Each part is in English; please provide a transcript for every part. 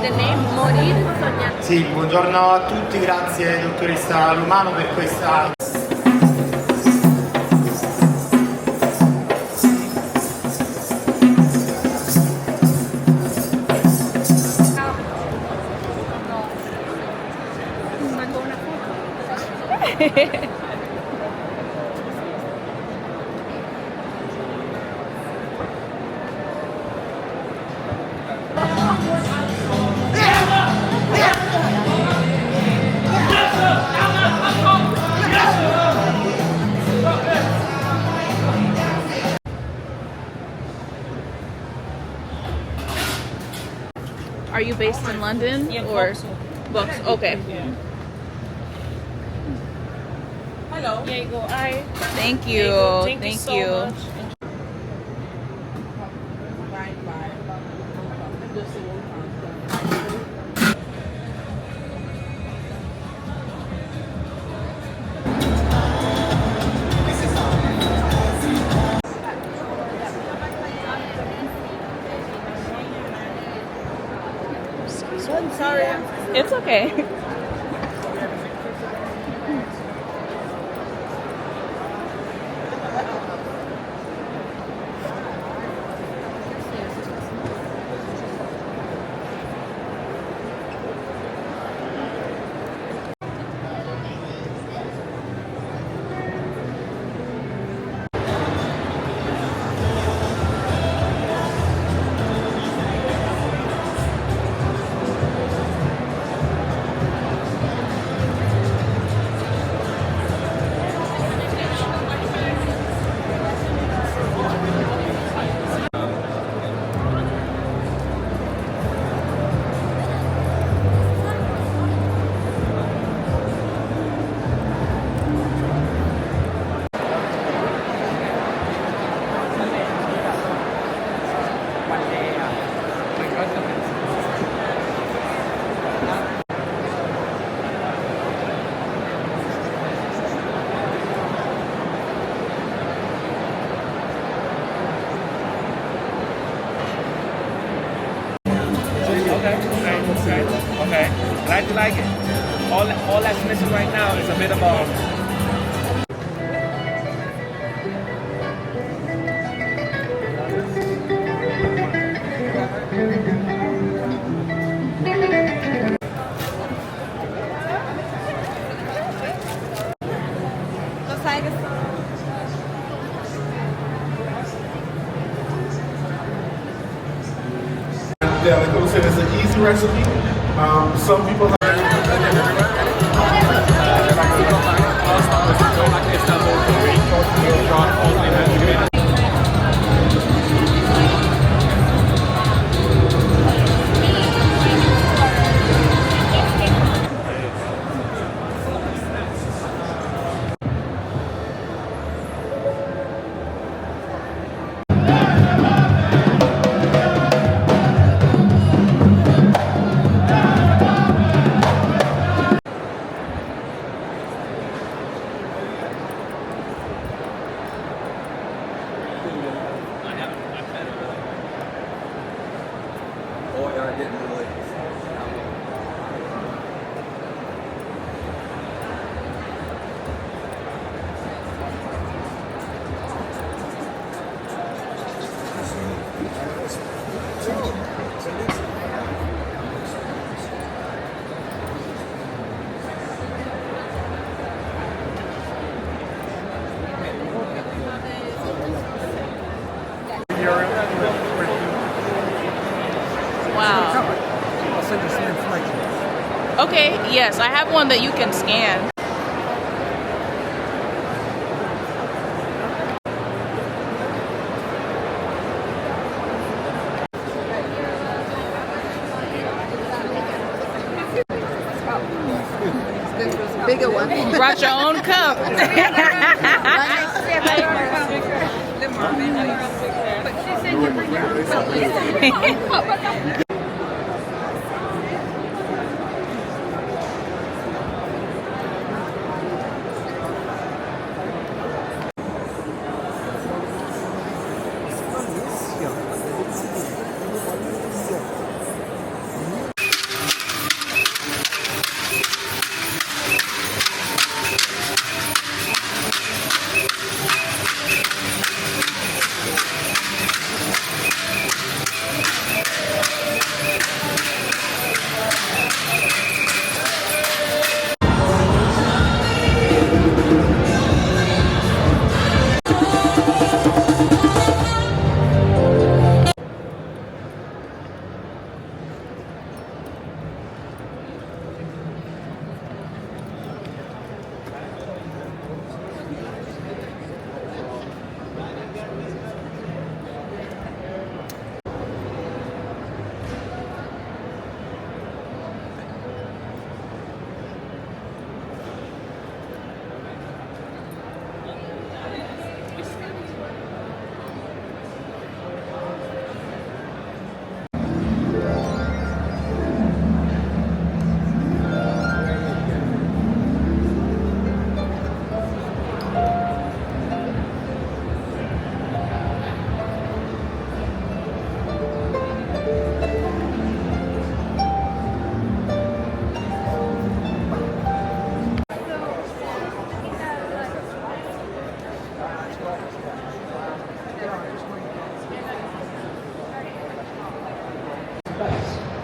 the name Morir Sognare. Sì, buongiorno a tutti, grazie dottoressa Romano per questa... Are you based in London or Bucks? Okay. Hello. Here you go. Hi. Thank you. Thank you so much. Sorry. It's okay. Okay. Glad you like it. All that's missing right now is a bit of a... Yeah, like I was saying, it's an easy recipe. Some people like Wow. Okay, yes, I have one that you can scan. Bigger one. Brought your own cup.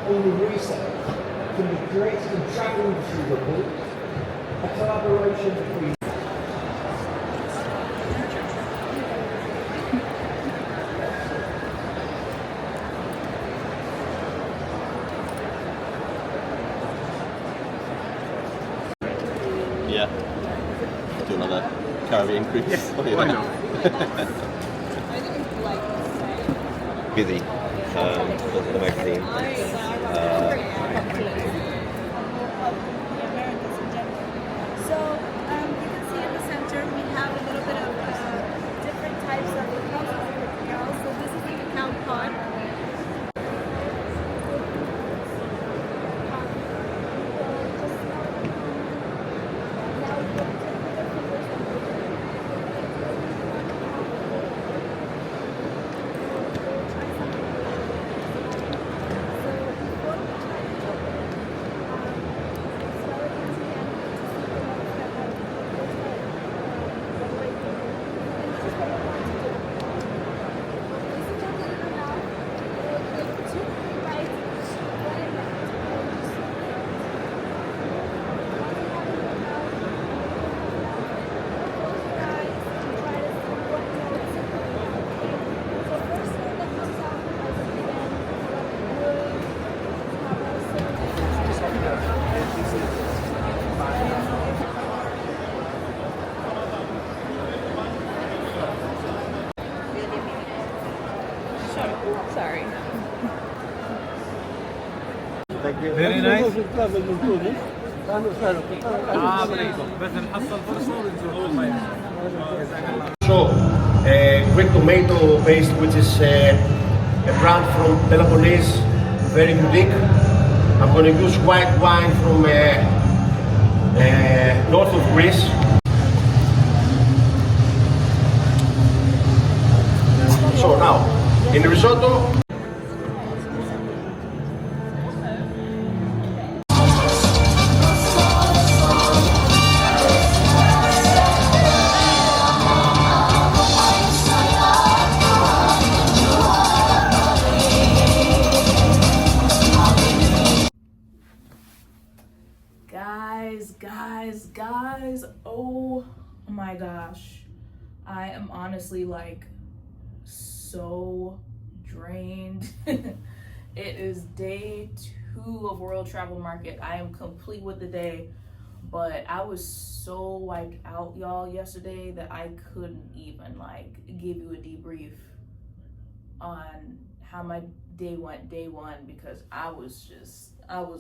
All the research can be created and travelling through the book, a collaboration between Yeah. Do another Caribbean cruise. Yes, What do you why think? not? Busy. The magazine. So you can see in the center we have a little bit of different types of cacao. So this is the cacao pod. Sorry. Very nice. بس نحصل فرصة ونشوف. So, Greek tomato paste, which is a brand from Peloponnese, very unique. I'm going to use white wine from north of Greece. So now, in the risotto, Guys, oh my gosh. I am honestly like so drained. It is day 2 of World Travel Market. I am complete with the day, but I was so wiped out, y'all, yesterday that I couldn't even like give you a debrief on how my day went day 1 because I was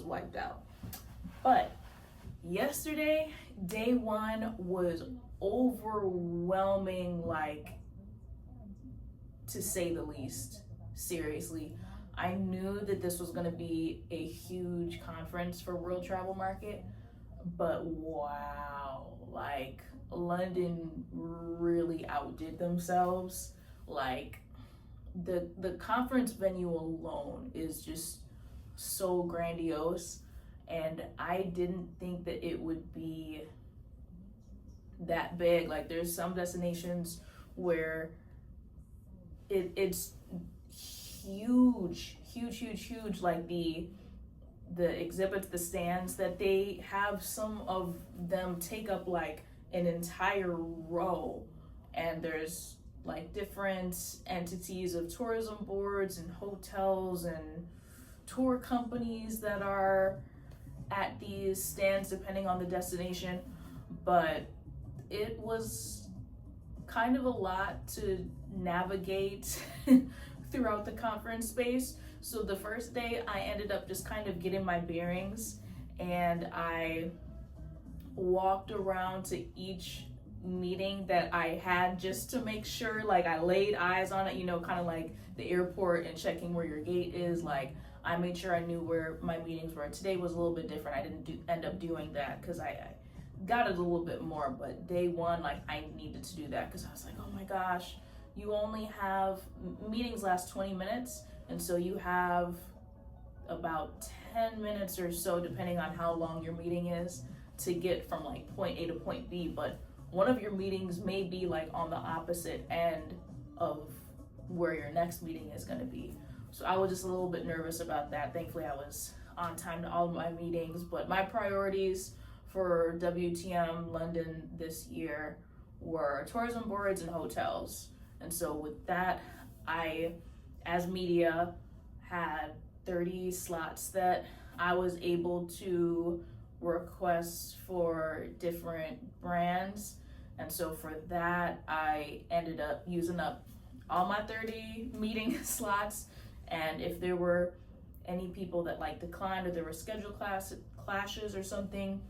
wiped out. But yesterday, day 1 was overwhelming, like, to say the least. Seriously, I knew that this was going to be a huge conference for World Travel Market, but wow, like, London really outdid themselves. Like, the conference venue alone is just so grandiose, and I didn't think that it would be that big. Like there's some destinations where it's huge, like the exhibits, the stands that they have, some of them take up like an entire row, and there's like different entities of tourism boards and hotels and tour companies that are at these stands depending on the destination. But it was kind of a lot to navigate throughout the conference space. So the first day I ended up just kind of getting my bearings, and I walked around to each meeting that I had just to make sure, like I laid eyes on it, you know, kind of like the airport and checking where your gate is. Like I made sure I knew where my meetings were. Today was a little bit different. I didn't end up doing that because I got it a little bit more, but day one, like I needed to do that because I was like, oh my gosh, you only have, meetings last 20 minutes, and so you have about 10 minutes or so, depending on how long your meeting is, to get from like point A to point B. But one of your meetings may be like on the opposite end of where your next meeting is going to be. So I was just a little bit nervous about that. Thankfully I was on time to all of my meetings, but my priorities for WTM London this year were tourism boards and hotels. And so with that, I, as media, had 30 slots that I was able to request for different brands. And so for that, I ended up using up all my 30 meeting slots. And if there were any people that like declined, or there were schedule clashes or something,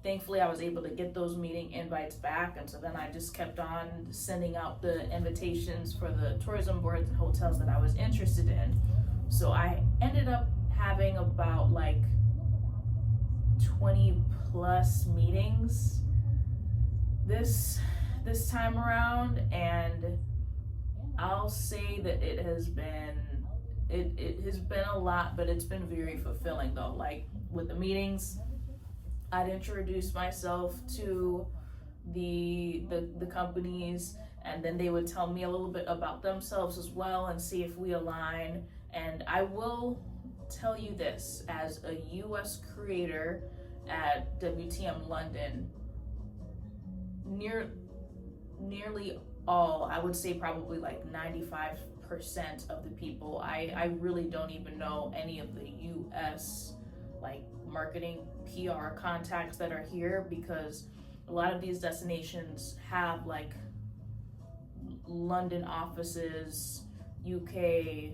thankfully I was able to get those meeting invites back. And so then I just kept on sending out the invitations for the tourism boards and hotels that I was interested in. So I ended up having about like 20 plus meetings this time around, and I'll say that it has been a lot, but it's been very fulfilling though. Like with the meetings, I'd introduce myself to the companies, and then they would tell me a little bit about themselves as well and see if we align. And I will tell you this, as a US creator at WTM London, nearly all, I would say probably like 95% of the people, I really don't even know any of the US like marketing PR contacts that are here, because a lot of these destinations have like London offices, UK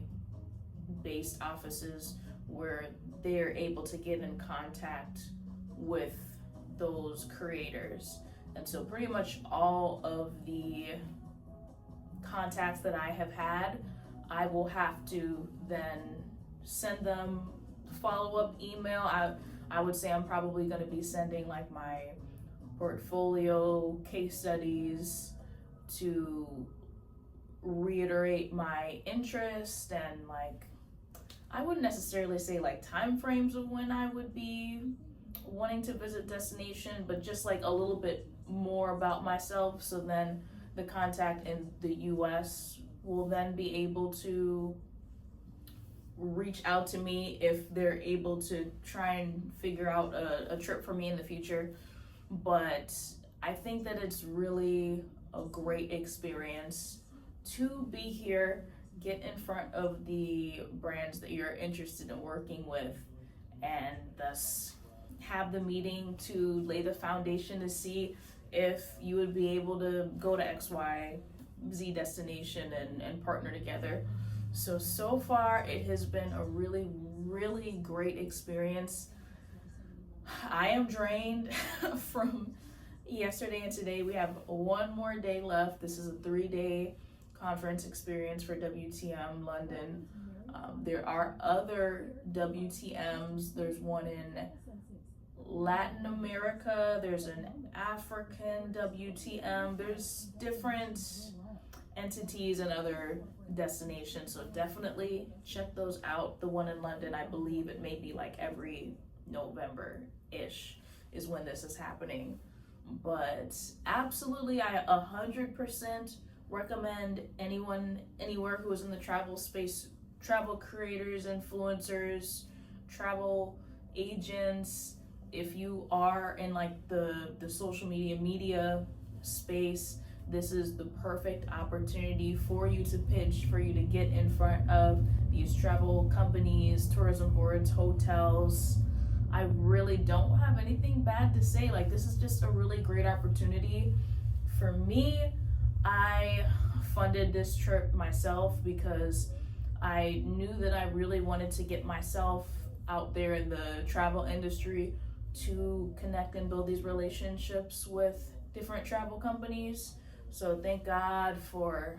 based offices, where they're able to get in contact with those creators. And so pretty much all of the contacts that I have had, I will have to then send them follow-up email. I would say I'm probably going to be sending like my portfolio, case studies, to reiterate my interest, and like I wouldn't necessarily say like time frames of when I would be wanting to visit destination, but just like a little bit more about myself. So then the contact in the US will then be able to reach out to me if they're able to try and figure out a trip for me in the future. But I think that it's really a great experience to be here, get in front of the brands that you're interested in working with, and thus have the meeting to lay the foundation to see if you would be able to go to XYZ destination and partner together. So far it has been a really, really great experience. I am drained from yesterday and today. We have one more day left. This is a 3-day conference experience for WTM London. There are other WTMs. There's one in Latin America, there's an African WTM, there's different entities and other destinations, so definitely check those out. The one in London, I believe it may be like every November-ish is when this is happening. But absolutely, I 100% recommend anyone anywhere who is in the travel space, travel creators, influencers, travel agents. If you are in like the social media space, this is the perfect opportunity for you to pitch, for you to get in front of these travel companies, tourism boards, hotels. I really don't have anything bad to say. Like, this is just a really great opportunity. For me, I funded this trip myself because I knew that I really wanted to get myself out there in the travel industry to connect and build these relationships with different travel companies. So thank God for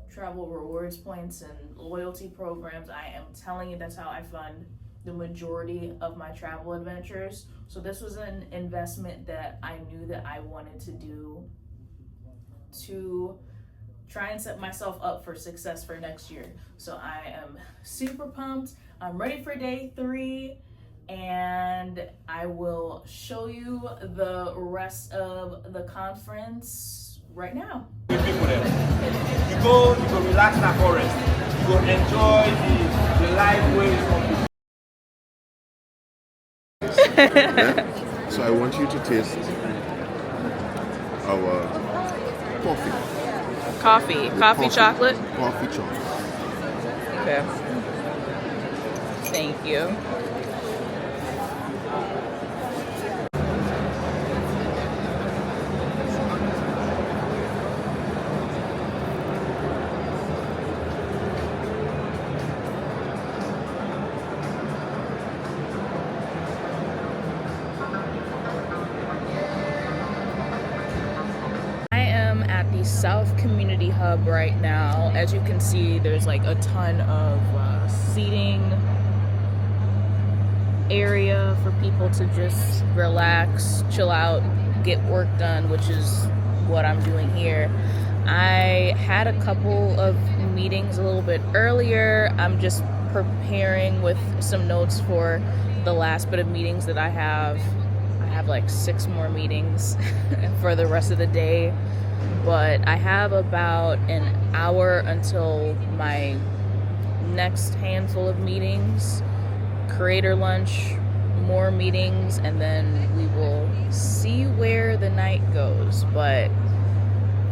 travel rewards points and loyalty programs. I am telling you, that's how I fund the majority of my travel adventures. So this was an investment that I knew that I wanted to do to try and set myself up for success for next year. So I am super pumped. I'm ready for day 3, and I will show you the rest of the conference right now. With people there. You go relax in the forest. You go enjoy the live waves of the Yeah? So I want you to taste our coffee. Coffee chocolate. Coffee chocolate. Okay. Thank you. South Community Hub right now. As you can see, there's like a ton of seating area for people to just relax, chill out, get work done, which is what I'm doing here. I had a couple of meetings a little bit earlier. I'm just preparing with some notes for the last bit of meetings that I have. I have like 6 more meetings for the rest of the day. But I have about an hour until my next handful of meetings, creator lunch, more meetings, and then we will see where the night goes. But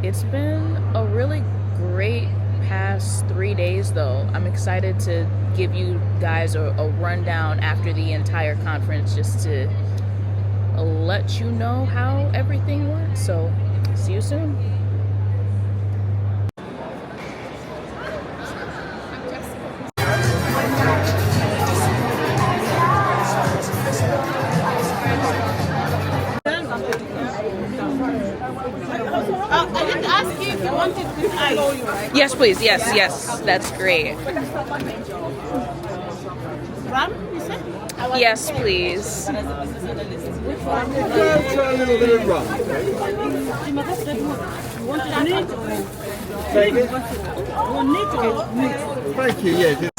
it's been a really great past 3 days though. I'm excited to give you guys a rundown after the entire conference, just to let you know how everything went. So see you soon. I didn't ask you if you wanted with ice. Yes, please. Yes. That's great. Rum, you said? Yes, please. Try a little bit of rum. Thank you, yeah.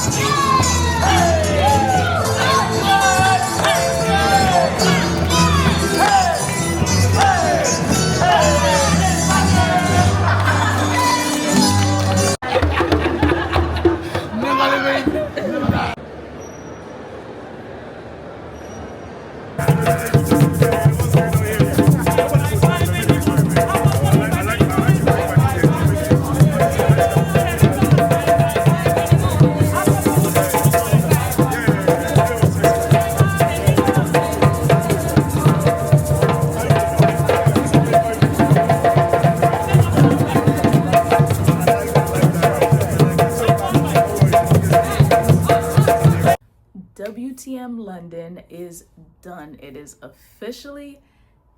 WTM London is done. It is officially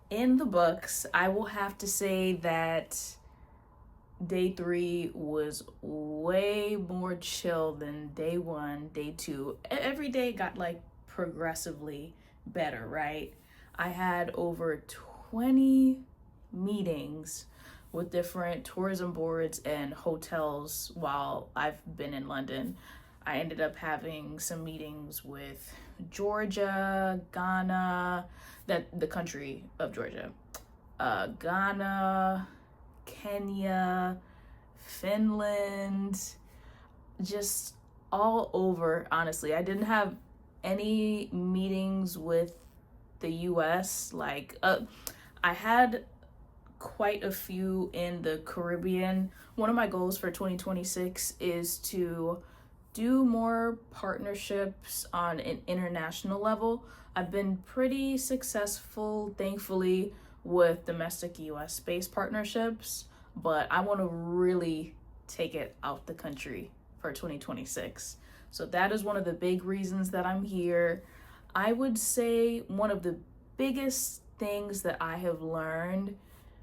in the books. I will have to say that day 3 was way more chill than day 1, day 2. Every day got like progressively better, right? I had over 20 meetings with different tourism boards and hotels while I've been in London. I ended up having some meetings with Georgia, Ghana, the country of Georgia, Ghana, Kenya, Finland, just all over, honestly. I didn't have any meetings with the US. I had quite a few in the Caribbean. One of my goals for 2026 is to do more partnerships on an international level. I've been pretty successful, thankfully, with domestic US based partnerships, but I want to really take it out the country for 2026. So that is one of the big reasons that I'm here. I would say one of the biggest things that I have learned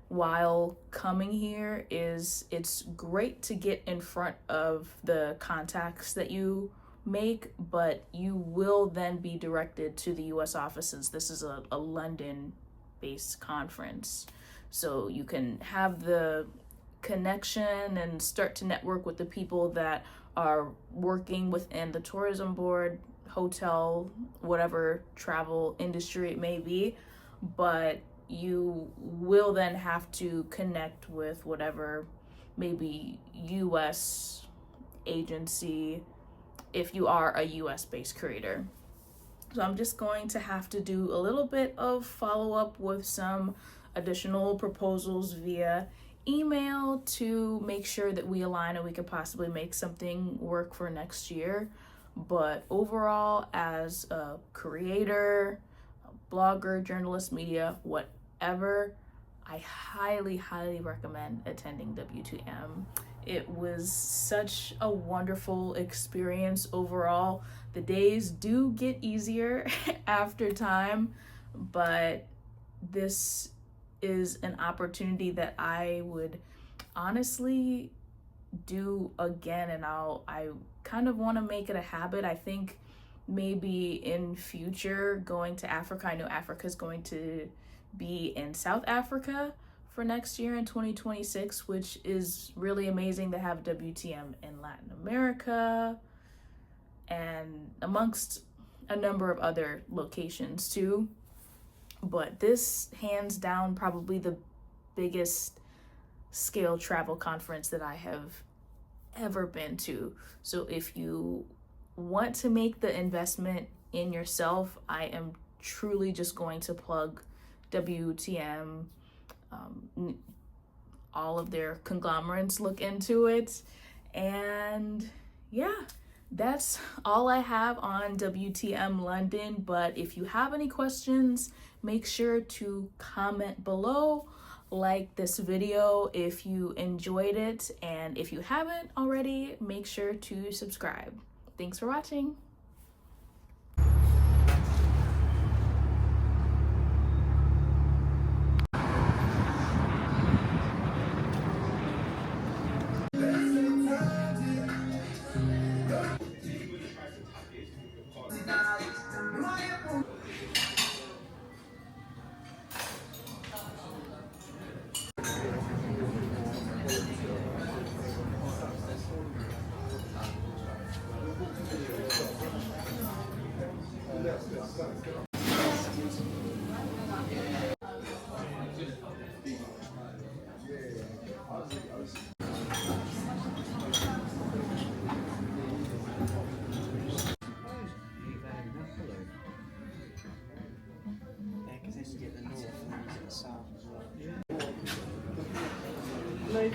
while coming here is it's great to get in front of the contacts that you make, but you will then be directed to the US offices. This is a London based conference. So you can have the connection and start to network with the people that are working within the tourism board, hotel, whatever travel industry it may be. But you will then have to connect with whatever maybe US agency if you are a US based creator. So I'm just going to have to do a little bit of follow up with some additional proposals via email to make sure that we align and we can possibly make something work for next year. But overall, as a creator, a blogger, journalist, media, whatever, I highly recommend attending WTM. It was such a wonderful experience overall. The days do get easier after time, but this is an opportunity that I would honestly do again, and I kind of want to make it a habit. I think maybe in future going to Africa. I know Africa is going to be in South Africa for next year in 2026, which is really amazing to have WTM in Latin America and amongst a number of other locations too. But this, hands down, probably the biggest scale travel conference that I have ever been to. So if you want to make the investment in yourself, I am truly just going to plug WTM, all of their conglomerates, look into it. And yeah, that's all I have on WTM London. But if you have any questions, make sure to comment below, like this video if you enjoyed it, and if you haven't already, make sure to subscribe. Thanks for watching. Like,